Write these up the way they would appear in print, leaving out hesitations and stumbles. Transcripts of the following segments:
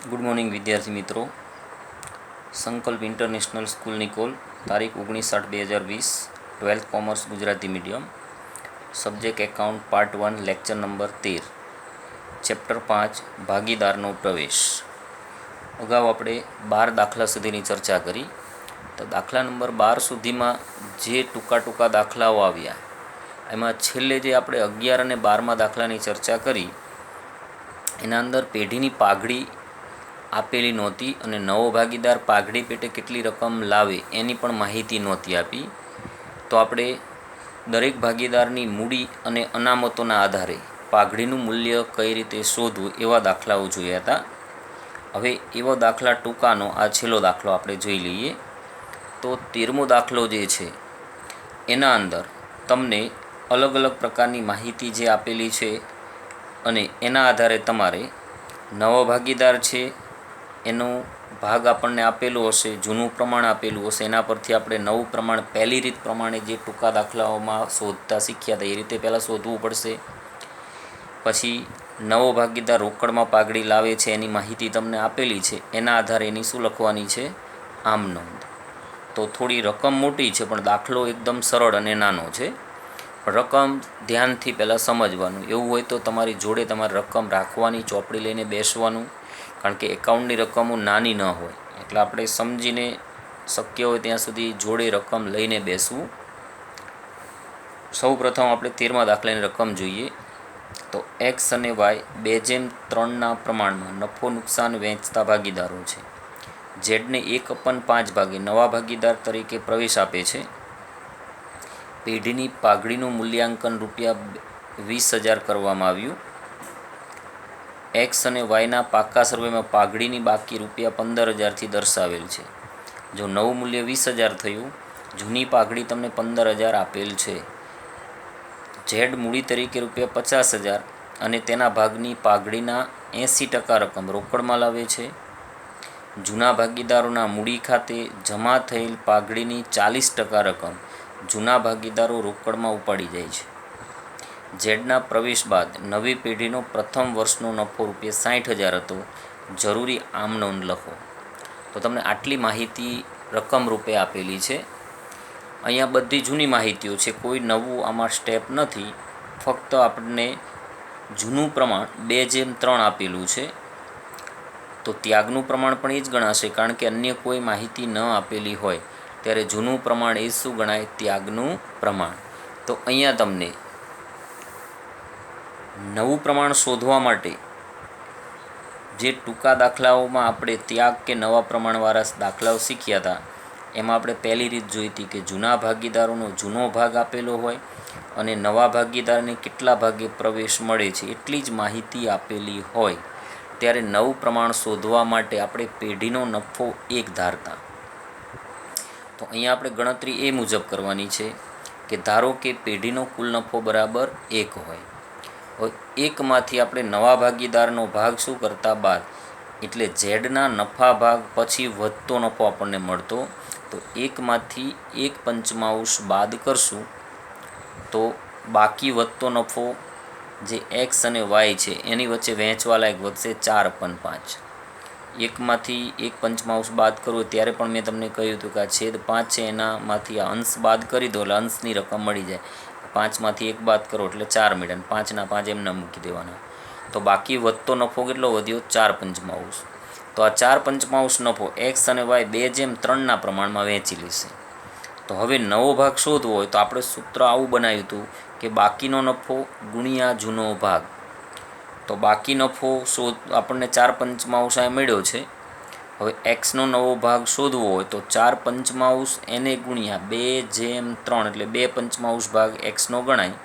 Good morning વિદ્યાર્થી મિત્રો. સંકલ્પ ઇન્ટરનેશનલ સ્કૂલ નિકોલ, તારીખ 19/8/2020, 12th commerce Gujarati medium, subject account, part 1, lecture number 13, chapter 5, ભાગીદારનો પ્રવેશ. અગાઉ આપણે 12 દાખલા સુધીની ચર્ચા કરી. તો દાખલા નંબર 12 સુધીમાં જે ટૂંકા દાખલાઓ આવ્યા એમાં છેલ્લે જે આપણે 11 અને 12મા દાખલાની ચર્ચા કરી એના અંદર પેઢીની પાઘડી આપેલી નહોતી અને નવો ભાગીદાર પાઘડી પેટે કેટલી રકમ લાવે એની પણ માહિતી નહોતી આપી. તો આપણે દરેક ભાગીદારની મૂડી અને અનામતોના આધારે પાઘડીનું મૂલ્ય કઈ રીતે શોધવું એવા દાખલાઓ જોયા હતા. હવે એવો દાખલા ટૂંકાનો આ છેલ્લો દાખલો આપણે જોઈ લઈએ. તો 13મો દાખલો જે છે એના અંદર તમને અલગ અલગ પ્રકારની માહિતી જે આપેલી છે અને એના આધારે તમારે નવો ભાગીદાર છે એનો ભાગ આપણને આપેલો હશે, જૂનું પ્રમાણ આપેલું હશે, એના પરથી આપણે નવું પ્રમાણ પહેલી રીત પ્રમાણે જે ટૂંકા દાખલાઓમાં શોધતા શીખ્યા હતા એ રીતે પહેલાં શોધવું પડશે. પછી નવો ભાગીદાર રોકડમાં પાઘડી લાવે છે એની માહિતી તમને આપેલી છે, એના આધારે એની શું લખવાની છે? આમ નોંધ. તો થોડી રકમ મોટી છે પણ દાખલો એકદમ સરળ અને નાનો છે. રકમ ધ્યાનથી પહેલાં સમજવાનું. એવું હોય તો તમારી જોડે તમારે રકમ રાખવાની, ચોપડી લઈને બેસવાનું, કારણ કે એકાઉન્ટની રકમો નાની ન હોય એટલે આપણે સમજીને શક્ય હોય ત્યાં સુધી જોડે રકમ લઈને બેસવું. સૌ પ્રથમ આપણે 13મા દાખલાની રકમ જોઈએ. તો એક્સ અને વાય 2:3ના પ્રમાણમાં નફો નુકસાન વહેંચતા ભાગીદારો છે. ઝેડને 1/5 ભાગે નવા ભાગીદાર તરીકે પ્રવેશ આપે છે. પેઢીની પાઘડીનું મૂલ્યાંકન ₹20,000 કરવામાં આવ્યું. એક્સ અને વાયના પાકા સર્વેમાં પાઘડીની બાકી ₹15,000થી દર્શાવેલ છે. જો નવું મૂલ્ય 20,000 થયું, જૂની પાઘડી તમને 15,000 આપેલ છે. ઝેડ મૂડી તરીકે ₹50,000 અને તેના ભાગની પાઘડીના 80% રકમ રોકડમાં લાવે છે. જૂના ભાગીદારોના મૂડી ખાતે જમા થયેલ પાઘડીની 40% રકમ જૂના ભાગીદારો રોકડમાં ઉપાડી જાય છે. ઝેડના પ્રવેશ બાદ નવી પેઢીનો પ્રથમ વર્ષનો નફો ₹60,000 હતો. જરૂરી આમ નોંધ લખો. તો તમને આટલી માહિતી રકમ રૂપે આપેલી છે. અહીંયા બધી જૂની માહિતીઓ છે, કોઈ નવું આમાં સ્ટેપ નથી. ફક્ત આપણને જૂનું પ્રમાણ 2:3 આપેલું છે. તો ત્યાગનું પ્રમાણ પણ એ જ ગણાશે, કારણ કે અન્ય કોઈ માહિતી ન આપેલી હોય ત્યારે જૂનું પ્રમાણ એ શું ગણાય? ત્યાગનું પ્રમાણ. તો અહીંયા તમને નવું પ્રમાણ શોધવા માટે જે ટૂંકા દાખલાઓમાં આપણે ત્યાગ કે નવા પ્રમાણવાળા દાખલાઓ શીખ્યા હતા એમાં આપણે પહેલી રીત જોઈ હતી કે જૂના ભાગીદારોનો જૂનો ભાગ આપેલો હોય અને નવા ભાગીદારને કેટલા ભાગે પ્રવેશ મળે છે એટલી જ માહિતી આપેલી હોય ત્યારે નવું પ્રમાણ શોધવા માટે આપણે પેઢીનો નફો 1 ધારતા. તો અહીંયા આપણે ગણતરી એ મુજબ કરવાની છે કે ધારો કે પેઢીનો કુલ નફો બરાબર 1 હોય. હવે 1માંથી આપણે નવા ભાગીદારનો ભાગ શું કરતા? બાદ. એટલે ઝેડના નફા ભાગ પછી વધતો નફો આપણને મળતો. તો 1માંથી 1/5 બાદ કરશું તો બાકી વધતો નફો જે એક્સ અને વાય છે એની વચ્ચે વહેંચવા લાયક વધશે 4/5. 1માંથી 1/5 બાદ કરવું ત્યારે પણ મેં તમને કહ્યું હતું કે આ છેદ 5 છે એનામાંથી આ અંશ બાદ કરી દો એટલે અંશની રકમ મળી જાય. 5માંથી 1 બાદ કરો એટલે 4 મળ્યા, 5ના 5 એમને મૂકી દેવાના. તો બાકી વધતો નફો કેટલો વધ્યો? 4/5. તો આ 4/5 નફો એક્સ અને વાય 2:3ના પ્રમાણમાં વહેંચી લેશે. તો હવે નવો ભાગ શોધવો હોય તો આપણે સૂત્ર આવું બનાવ્યું હતું કે બાકીનો નફો ગુણ્યા જૂનો ભાગ. તો બાકી નફો આપણને 4/5 મળ્યો છે. હવે એક્સનો નવો ભાગ શોધવો હોય તો 4/5 એને ગુણ્યા 2/3 એટલે 2/5 ભાગ એક્સનો ગણાય.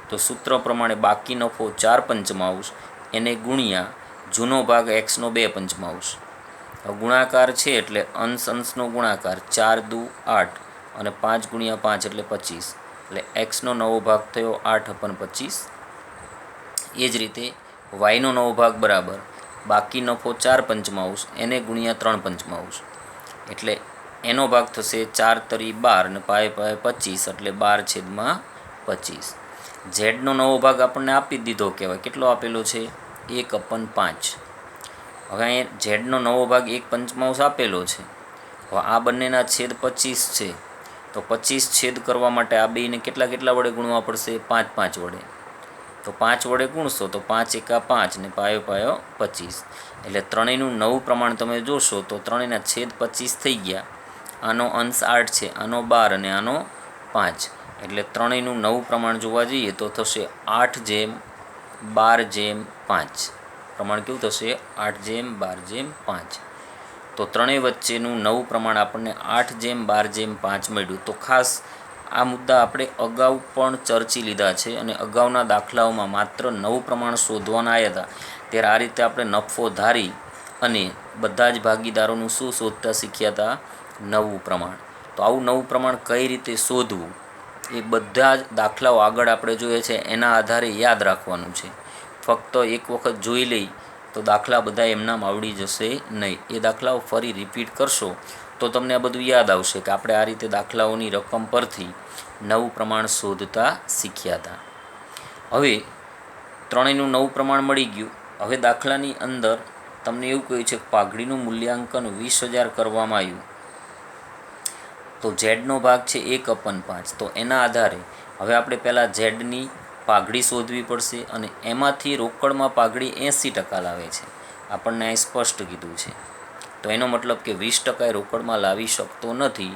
તો સૂત્ર પ્રમાણે બાકી નફો 4/5 એને ગુણ્યા જૂનો ભાગ એક્સનો 2/5. ગુણાકાર છે એટલે અંશનો ગુણાકાર 4×2 8 અને 5×5 એટલે 25. એટલે એક્સનો નવો ભાગ થયો 8/25. એ જ રીતે વાયનો નવો ભાગ બરાબર બાકી નફો 4/5 એને ગુણ્યા 3/5 એટલે એનો ભાગ થશે 4×3 12 અને 5×5 એટલે 12/25. ઝેડનો નવો ભાગ આપણને આપી દીધો કહેવાય. કેટલો આપેલો છે? 1/5. હવે અહીંયા ઝેડનો નવો ભાગ 1/5 આપેલો છે. હવે આ બંનેના છેદ 25 છે, તો 25 છેદ કરવા માટે આ બેને કેટલા વડે ગુણવા પડશે? 5 5 વડે. તો 5 વડે ગુણશો તો 5 એકા 5 ને પાયો 25, એટલે ત્રણેયનું નવું પ્રમાણ તમે જોશો તો ત્રણેયના છેદ 25 થઈ ગયા. આનો અંશ 8 છે, આનો 12 અને આનો 5, એટલે ત્રણેયનું નવું પ્રમાણ જોવા જઈએ તો થશે 8/12/5. પ્રમાણ કેવું થશે? 8/12/5. તો ત્રણેય વચ્ચેનું નવું પ્રમાણ આપણને 8/12/5 મળ્યું. તો ખાસ આ મુદ્દા આપણે અગાઉ પણ ચર્ચી લીધા છે અને અગાઉના દાખલાઓમાં માત્ર નવું પ્રમાણ શોધવાના આવ્યા હતા ત્યારે આ રીતે આપણે નફો ધારી અને બધા જ ભાગીદારોનું શું શોધતા શીખ્યા હતા? નવું પ્રમાણ. તો આવું નવું પ્રમાણ કઈ રીતે શોધવું એ બધા જ દાખલાઓ આગળ આપણે જોઈએ છે એના આધારે યાદ રાખવાનું છે. ફક્ત એક વખત જોઈ લઈ તો દાખલા બધા એમનામ આવડી જશે નહીં. એ દાખલાઓ ફરી રિપીટ કરશો તો તમને આ બધું યાદ આવશે કે આપણે આ રીતે દાખલાઓની રકમ પરથી નવું પ્રમાણ શોધતા શીખ્યા હતા. હવે ત્રણેયનું નવું પ્રમાણ મળી ગયું. હવે દાખલાની અંદર તમને એવું કહ્યું છે કે પાઘડીનું મૂલ્યાંકન 20,000 કરવામાં આવ્યું. તો ઝેડનો ભાગ છે 1/5. તો એના આધારે હવે આપણે પહેલાં ઝેડની પાઘડી શોધવી પડશે અને એમાંથી રોકડમાં પાઘડી 80% લાવે છે. આપણને અહીં સ્પષ્ટ કીધું છે. તો એનો મતલબ કે 20% રોકડમાં લાવી શકતો નથી.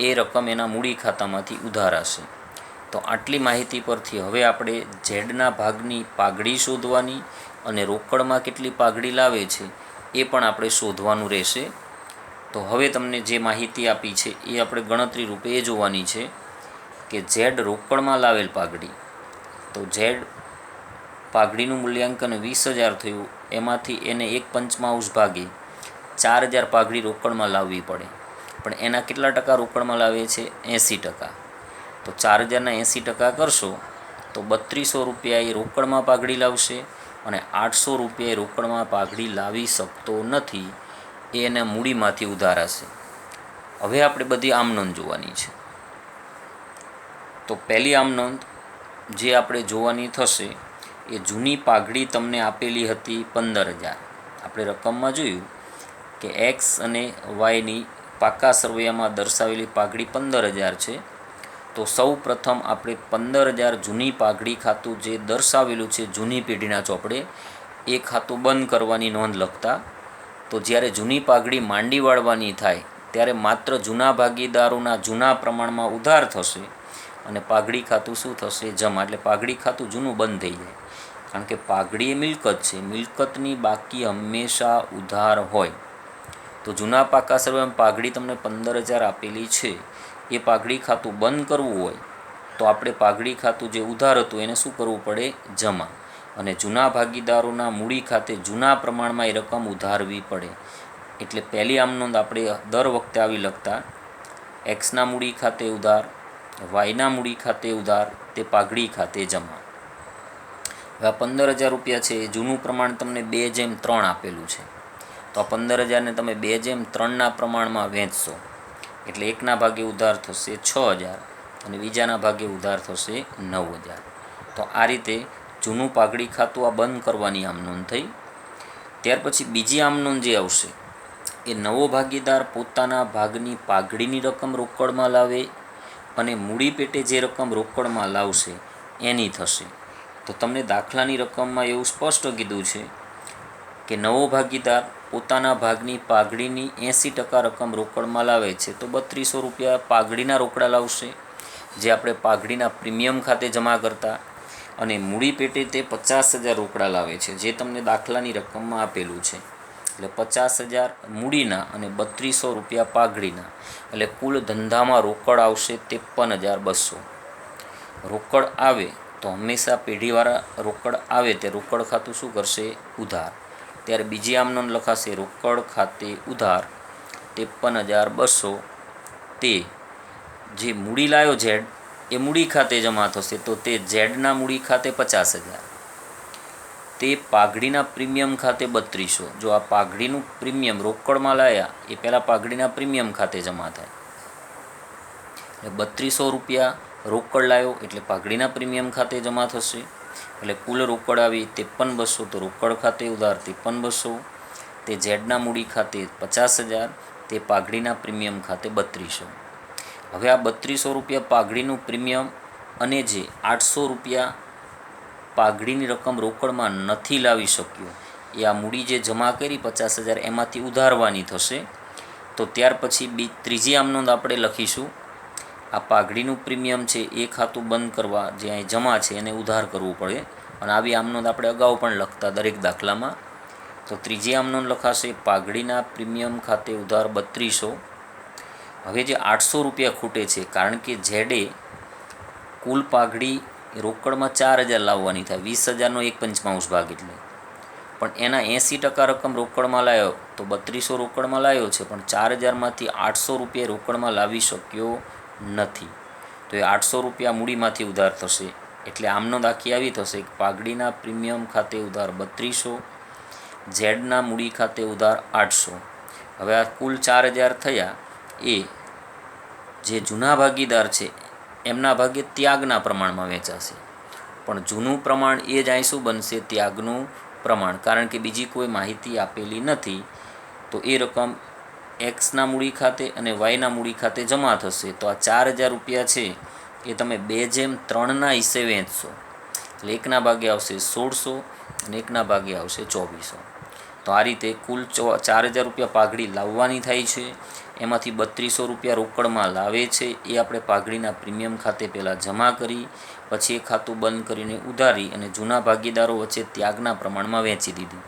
એ રકમ એના મૂડી ખાતામાંથી ઉધારાશે. તો આટલી માહિતી પરથી હવે આપણે ઝેડના ભાગની પાઘડી શોધવાની અને રોકડમાં કેટલી પાઘડી લાવે છે એ પણ આપણે શોધવાનું રહેશે. તો હવે તમને જે માહિતી આપી છે એ આપણે ગણતરી રૂપે એ જોવાની છે કે ઝેડ રોકડમાં લાવેલ પાઘડી. તો ઝેડ પાઘડીનું મૂલ્યાંકન 20,000 થયું, એમાંથી એને 1/5 ભાગે 4,000 પાઘડી રોકડમાં લાવવી પડે. પણ એના કેટલા ટકા રોકડમાં લાવે છે? 80%. તો 4,000ના 80% કરશો તો 3200 રૂપિયા એ રોકડમાં પાઘડી લાવશે અને 800 રૂપિયા એ રોકડમાં પાઘડી લાવી શકતો નથી. એ એને મૂડીમાંથી ઉધારાશે. હવે આપણે બધી આમનોંધ જોવાની છે. તો પહેલી આમનોંધ જે આપણે જોવાની થશે એ જૂની પાઘડી તમને આપેલી હતી 15,000. આપણે રકમમાં જોયું કે એક્સ અને વાયની પાકા સરવૈયામાં દર્શાવેલી પાઘડી 15,000 છે. તો સૌ પ્રથમ આપણે 15,000 જૂની પાઘડી ખાતું જે દર્શાવેલું છે જૂની પેઢીના ચોપડે એ ખાતું બંધ કરવાની નોંધ લખતા. તો જ્યારે જૂની પાઘડી માંડી વાળવાની થાય ત્યારે માત્ર જૂના ભાગીદારોના જૂના પ્રમાણમાં ઉધાર થશે અને પાઘડી ખાતું શું થશે? જમા. એટલે પાઘડી ખાતું જૂનું બંધ થઈ જાય. કારણ કે પાઘડી એ મિલકત છે. મિલકતની બાકી હંમેશા ઉધાર હોય. તો જૂના પાકા સરવૈયામાં પાઘડી તમને 15,000 આપેલી છે. એ પાઘડી ખાતું બંધ કરવું હોય તો આપણે પાઘડી ખાતું જે ઉધાર હતું એને શું કરવું પડે? જમા. અને જૂના ભાગીદારોના મૂડી ખાતે જૂના પ્રમાણમાં એ રકમ ઉધારવી પડે. એટલે પહેલી આમનોંધ આપણે દર વખતે આવી લખતા, એક્સના મૂડી ખાતે ઉધાર, વાયના મૂડી ખાતે ઉધાર, તે પાઘડી ખાતે જમા. હવે આ 15,000 રૂપિયા છે એ જૂનું પ્રમાણ તમને 2/3 આપેલું છે. તો આ 15,000ને તમે 2/3ના પ્રમાણમાં વહેંચશો એટલે એકના ભાગે ઉધાર થશે 6,000 અને બીજાના ભાગે ઉધાર થશે 9,000. તો આ રીતે જૂનું પાઘડી ખાતું આ બંધ કરવાની આમનોંધ થઈ. ત્યાર પછી બીજી આમનોંધ જે આવશે એ નવો ભાગીદાર પોતાના ભાગની પાઘડીની રકમ રોકડમાં લાવે અને મૂડી પેટે જે રકમ રોકડમાં લાવશે એની થશે. તો તમને દાખલાની રકમમાં એવું સ્પષ્ટ કીધું છે કે નવો ભાગીદાર પોતાના ભાગની પાઘડીની 80% રકમ રોકડમાં લાવે છે તો 3200 રૂપિયા પાઘડીના રોકડા લાવશે જે આપણે પાઘડીના પ્રીમિયમ ખાતે જમા કરતા. અને મૂડી પેટે તે 50,000 રોકડા લાવે છે જે તમને દાખલાની રકમમાં આપેલું છે. એટલે 50,000 મૂડીના અને 3200 રૂપિયા પાઘડીના, એટલે કુલ ધંધામાં રોકડ આવશે 53,200. રોકડ આવે તો હંમેશા પેઢીવાળા રોકડ આવે તે રોકડ ખાતું શું કરશે? ઉધાર. ત્યારે બીજી આમનોંધ લખાશે રોકડ ખાતે ઉધાર 53,200. તે જે મૂડી લાવ્યો ઝેડ એ મૂડી ખાતે જમા થશે. તો તે ઝેડના મૂડી ખાતે 50,000, તે પાઘડીના પ્રીમિયમ ખાતે 3200. જો આ પાઘડીનું પ્રીમિયમ રોકડમાં લાવ્યા એ પહેલાં પાઘડીના પ્રીમિયમ ખાતે જમા થાય. એટલે 3200 રૂપિયા રોકડ લાવ્યો એટલે પાઘડીના પ્રીમિયમ ખાતે જમા થશે. એટલે કુલ રોકડ આવી 53,200. તો રોકડ ખાતે ઉધાર 53,200. તે ઝેડના મૂડી ખાતે 50,000, તે પાઘડીના પ્રીમિયમ ખાતે 3200. હવે આ 3200 રૂપિયા પાઘડીનું પ્રીમિયમ અને જે 800 રૂપિયા પાઘડીની રકમ રોકડમાં નથી લાવી શક્યો એ આ મૂડી જે જમા કરી 50,000 એમાંથી ઉધારવાની થશે. તો ત્યાર પછી ત્રીજી આમનોંધ આપણે લખીશું. આ પાઘડીનું પ્રીમિયમ છે એ ખાતું બંધ કરવા જે અહીં જમા છે એને ઉધાર કરવું પડે, અને આવી આમનોંધ આપણે અગાઉ પણ લખતા દરેક દાખલામાં. તો ત્રીજી આમનોંધ લખાશે પાઘડીના પ્રીમિયમ ખાતે ઉધાર 3200. હવે જે 800 રૂપિયા ખૂટે છે, કારણ કે ઝેડે કુલ પાઘડી રોકડમાં 4,000 લાવવાની થાય, 20,000નો 1/5 ભાગ એટલે, પણ એના 80% રકમ રોકડમાં લાવ્યો તો 3200 રોકડમાં લાવ્યો છે, પણ 4,000માંથી 800 રૂપિયા રોકડમાં લાવી શક્યો નથી. તો એ 800 રૂપિયા મૂડીમાંથી ઉધાર થશે. એટલે આમનોંધ આખી આવી થશે કે પાઘડીના પ્રીમિયમ ખાતે ઉધાર 3200, ઝેડના મૂડી ખાતે ઉધાર 800. હવે આ કુલ 4,000 થયા એ જે જૂના ભાગીદાર છે એમના ભાગે ત્યાગના પ્રમાણમાં વેચાશે. પણ જૂનું પ્રમાણ એ જ અહીં શું બનશે? ત્યાગનું પ્રમાણ, કારણ કે બીજી કોઈ માહિતી આપેલી નથી. તો એ રકમ એક્સના મૂડી ખાતે અને વાયના મૂડી ખાતે જમા થશે. તો આ 4,000 રૂપિયા છે એ તમે 2/3ના હિસ્સે વહેંચશો. એટલે એકના ભાગે આવશે 1600 અને એકના ભાગે આવશે 2400. તો આ રીતે કુલ 4,000 રૂપિયા પાઘડી લાવવાની થાય છે. એમાંથી 3200 રૂપિયા રોકડમાં લાવે છે. એ આપણે પાઘડીના પ્રીમિયમ ખાતે પહેલાં જમા કરી, પછી એ ખાતું બંધ કરીને ઉધારી અને જૂના ભાગીદારો વચ્ચે ત્યાગના પ્રમાણમાં વહેંચી દીધી.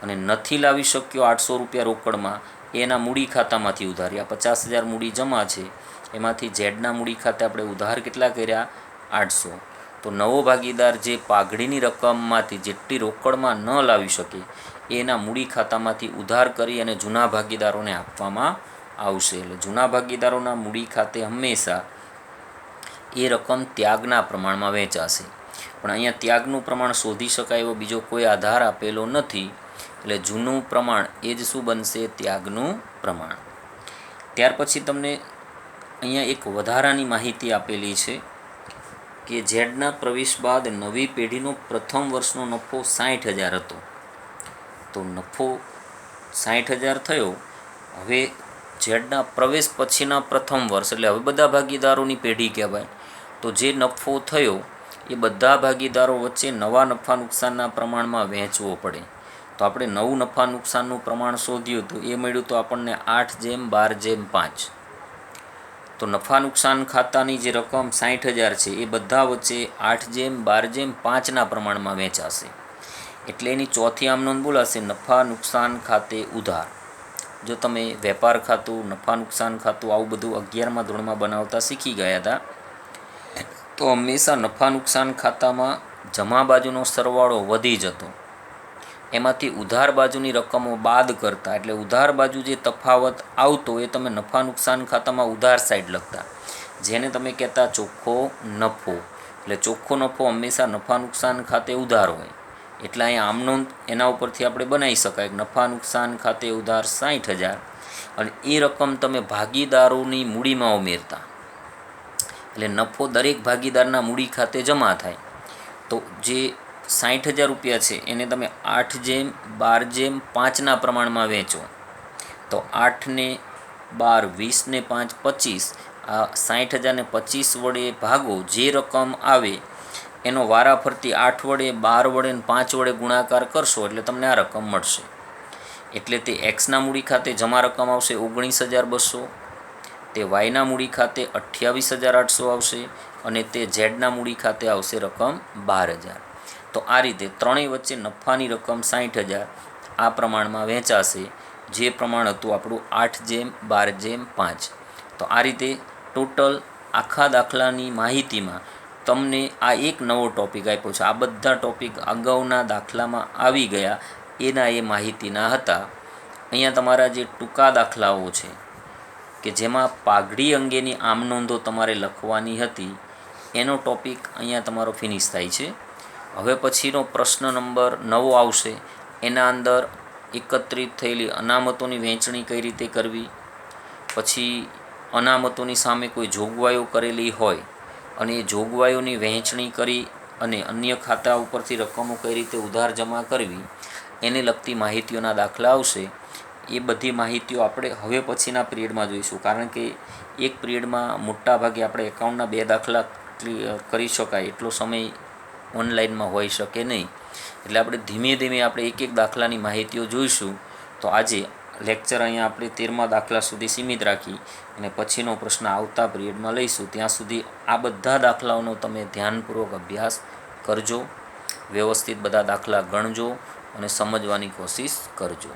અને નથી લાવી શક્યો 800 રૂપિયા રોકડમાં, એના મૂડી ખાતામાંથી ઉધારી. આ 50,000 મૂડી જમા છે, એમાંથી ઝેડના મૂડી ખાતે આપણે ઉધાર કેટલા કર્યા? 800. તો નવો ભાગીદાર જે પાઘડીની રકમમાંથી જેટલી રોકડમાં ન લાવી શકે એના મૂડી ખાતામાંથી ઉધાર કરી અને જૂના ભાગીદારોને આપવામાં આવશે. એટલે જૂના ભાગીદારોના મૂડી ખાતે હંમેશા એ રકમ ત્યાગના પ્રમાણમાં વહેંચાશે. પણ અહીંયા ત્યાગનું પ્રમાણ શોધી શકાય એવો બીજો કોઈ આધાર આપેલો નથી. એટલે જૂનું પ્રમાણ એ જ શું બનશે? ત્યાગનું પ્રમાણ. ત્યાર પછી તમને અહીંયા એક વધારાની માહિતી આપેલી છે કે ઝેડના પ્રવેશ બાદ નવી પેઢીનો પ્રથમ વર્ષનો નફો 60,000 હતો. તો નફો 60,000 થયો. હવે ઝેડના પ્રવેશ પછીના પ્રથમ વર્ષ એટલે હવે બધા ભાગીદારોની પેઢી કહેવાય. તો જે નફો થયો એ બધા ભાગીદારો વચ્ચે નવા નફા નુકસાનના પ્રમાણમાં વહેંચવો પડે. તો આપણે નવું નફા નુકસાનનું પ્રમાણ શોધ્યું હતું, એ મળ્યું તો આપણને 8/12/5. તો નફા નુકસાન ખાતાની જે રકમ 60,000 છે એ બધા વચ્ચે 8/12/5ના પ્રમાણમાં વહેંચાશે. એટલે એની ચોથી આમનોંધ બોલાશે નફા નુકસાન ખાતે ઉધાર. જો તમે વેપાર ખાતું, નફા નુકસાન ખાતું આવું બધું 11મા ધોરણમાં બનાવતા શીખી ગયા હતા, તો હંમેશા નફા નુકસાન ખાતામાં જમા બાજુનો સરવાળો વધી જતો, એમાંથી ઉધાર બાજુની રકમો બાદ કરતા. એટલે ઉધાર બાજુ જે તફાવત આવતો એ તમે નફા નુકસાન ખાતામાં ઉધાર સાઈડ લખતા, જેને તમે કહેતા ચોખ્ખો નફો. એટલે ચોખ્ખો નફો હંમેશા નફા નુકસાન ખાતે ઉધાર હોય. એટલે અહીંયા આમનોંધ એના ઉપરથી આપણે બનાવી શકાય કે નફા નુકસાન ખાતે ઉધાર 60,000 અને એ રકમ તમે ભાગીદારોની મૂડીમાં ઉમેરતા. એટલે નફો દરેક ભાગીદારના મૂડી ખાતે જમા થાય. તો જે 60,000 રૂપિયા છે એને તમે 8/12/5ના પ્રમાણમાં વહેંચો. તો 8 ને 12, 20 ને 5, 25. આ 60,000ને 25 વડે ભાગો. જે રકમ આવે એનો વારાફરતી 8 વડે, 12 વડે અને 5 વડે ગુણાકાર કરશો એટલે તમને આ રકમ મળશે. એટલે તે એક્સના મૂડી ખાતે જમા રકમ આવશે 19,200, તે વાયના મૂડી ખાતે 28,800 આવશે અને તે ઝેડના મૂડી ખાતે આવશે રકમ 12,000. તો આ રીતે ત્રણેય વચ્ચે નફાની રકમ 60,000 આ પ્રમાણમાં વહેંચાશે, જે પ્રમાણ હતું આપણું 8/12/5. તો આ રીતે ટોટલ આખા દાખલાની માહિતીમાં તમને આ એક નવો ટૉપિક આપ્યો છે. આ બધા ટૉપિક અગાઉના દાખલામાં આવી ગયા એના એ માહિતીના હતા. અહીંયા તમારા જે ટૂંકા દાખલાઓ છે કે જેમાં પાઘડી અંગેની આમનોંધો તમારે લખવાની હતી એનો ટૉપિક અહીંયા તમારો ફિનિશ થાય છે. હવે પછીનો પ્રશ્ન નંબર 9 આવશે. એના અંદર એકત્રિત થયેલી અનામતોની વહેંચણી કઈ રીતે કરવી, પછી અનામતોની સામે કોઈ જોગવાઈઓ કરેલી હોય અને એ જોગવાઈઓની વહેંચણી કરી અને અન્ય ખાતા ઉપરથી રકમો કઈ રીતે ઉધાર જમા કરવી એને લગતી માહિતીઓના દાખલા આવશે. એ બધી માહિતીઓ આપણે હવે પછીના પિરિયડમાં જોઈશું, કારણ કે એક પિરિયડમાં મોટાભાગે આપણે એકાઉન્ટના 2 દાખલા ક્લિયર કરી શકાય એટલો સમય ઓનલાઈનમાં હોઈ શકે નહીં. એટલે આપણે ધીમે ધીમે આપણે એક એક દાખલાની માહિતીઓ જોઈશું. તો આજે લેક્ચર અહીંયા આપણે 13મા દાખલા સુધી સીમિત રાખી અને પછીનો પ્રશ્ન આવતા પિરિયડમાં લઈશું. ત્યાં સુધી આ બધા દાખલાઓનો તમે ધ્યાનપૂર્વક અભ્યાસ કરજો, વ્યવસ્થિત બધા દાખલા ગણજો અને સમજવાની કોશિશ કરજો.